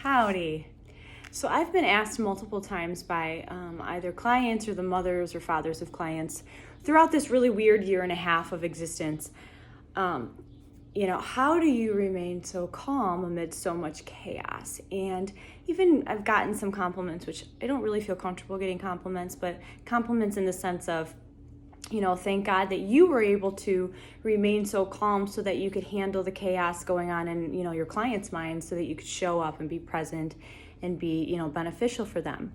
Howdy. So I've been asked multiple times by either clients or the mothers or fathers of clients throughout this really weird year and a half of existence, how do you remain so calm amid so much chaos? And even I've gotten some compliments, which I don't really feel comfortable getting compliments, but compliments in the sense of, thank God that you were able to remain so calm so that you could handle the chaos going on in, your client's mind, so that you could show up and be present and be, beneficial for them.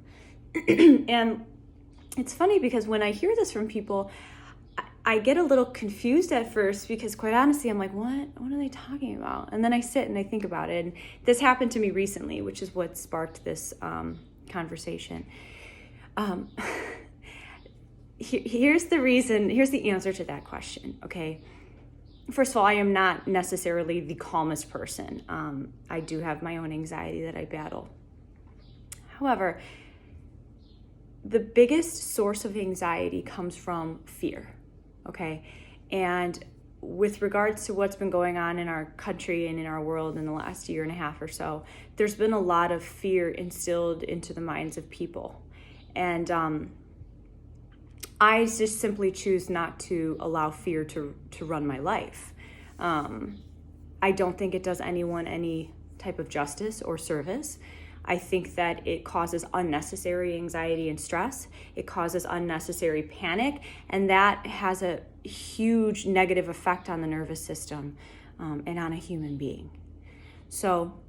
And it's funny because when I hear this from people, I get a little confused at first because quite honestly, I'm like, what are they talking about? And then I sit and I think about it. And this happened to me recently, which is what sparked this conversation. Here's the answer to that question, okay? First of all, I am not necessarily the calmest person. I do have my own anxiety that I battle. However, the biggest source of anxiety comes from fear, okay? And with regards to what's been going on in our country and in our world in the last year and a half or so, there's been a lot of fear instilled into the minds of people. And I just simply choose not to allow fear to run my life. I don't think it does anyone any type of justice or service. I think that it causes unnecessary anxiety and stress. It causes unnecessary panic, and that has a huge negative effect on the nervous system and on a human being. So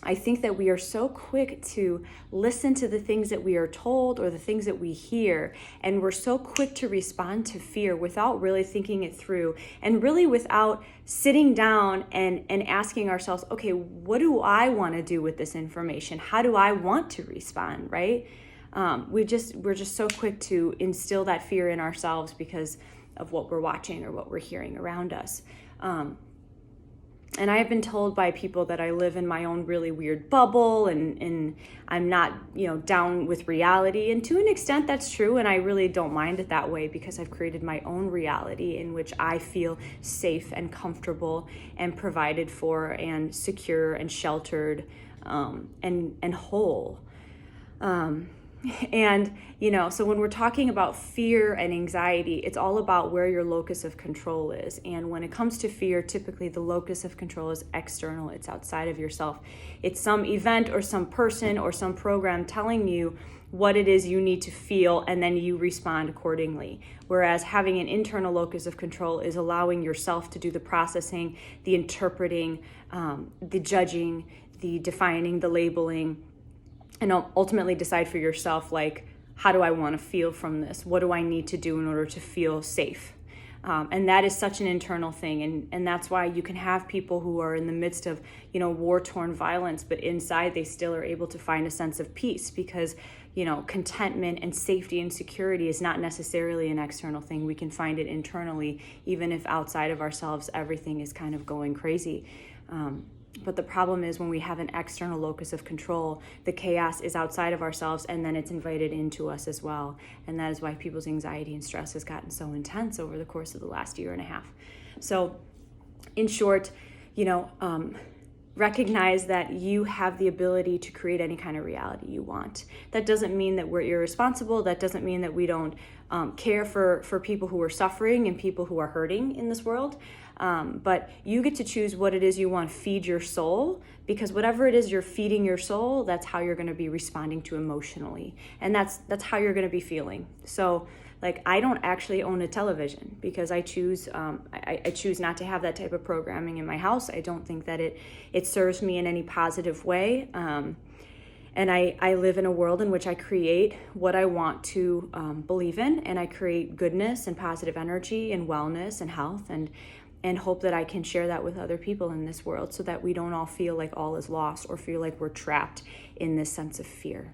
I think that we are so quick to listen to the things that we are told or the things that we hear, and we're so quick to respond to fear without really thinking it through, and really without sitting down and asking ourselves, okay, what do I want to do with this information? How do I want to respond, right? We're just so quick to instill that fear in ourselves because of what we're watching or what we're hearing around us. And I have been told by people that I live in my own really weird bubble and I'm not, down with reality. And to an extent that's true. And I really don't mind it that way because I've created my own reality in which I feel safe and comfortable and provided for and secure and sheltered and whole. So when we're talking about fear and anxiety, it's all about where your locus of control is. And when it comes to fear, typically the locus of control is external. It's outside of yourself. It's some event or some person or some program telling you what it is you need to feel, and then you respond accordingly. Whereas having an internal locus of control is allowing yourself to do the processing, the interpreting, the judging, the defining, the labeling, and ultimately decide for yourself, like, how do I want to feel from this? What do I need to do in order to feel safe? And that is such an internal thing. And that's why you can have people who are in the midst of, war-torn violence, but inside they still are able to find a sense of peace because, contentment and safety and security is not necessarily an external thing. We can find it internally, even if outside of ourselves, everything is kind of going crazy. But the problem is when we have an external locus of control, the chaos is outside of ourselves and then it's invited into us as well. And that is why people's anxiety and stress has gotten so intense over the course of the last year and a half. So in short, recognize that you have the ability to create any kind of reality you want. That doesn't mean that we're irresponsible. That doesn't mean that we don't care for people who are suffering and people who are hurting in this world. But you get to choose what it is you want to feed your soul, because whatever it is you're feeding your soul, that's how you're going to be responding to emotionally. And that's how you're going to be feeling. So I don't actually own a television because I choose I choose not to have that type of programming in my house. I don't think that it serves me in any positive way. And I live in a world in which I create what I want to believe in, and I create goodness and positive energy and wellness and health and hope that I can share that with other people in this world so that we don't all feel like all is lost or feel like we're trapped in this sense of fear.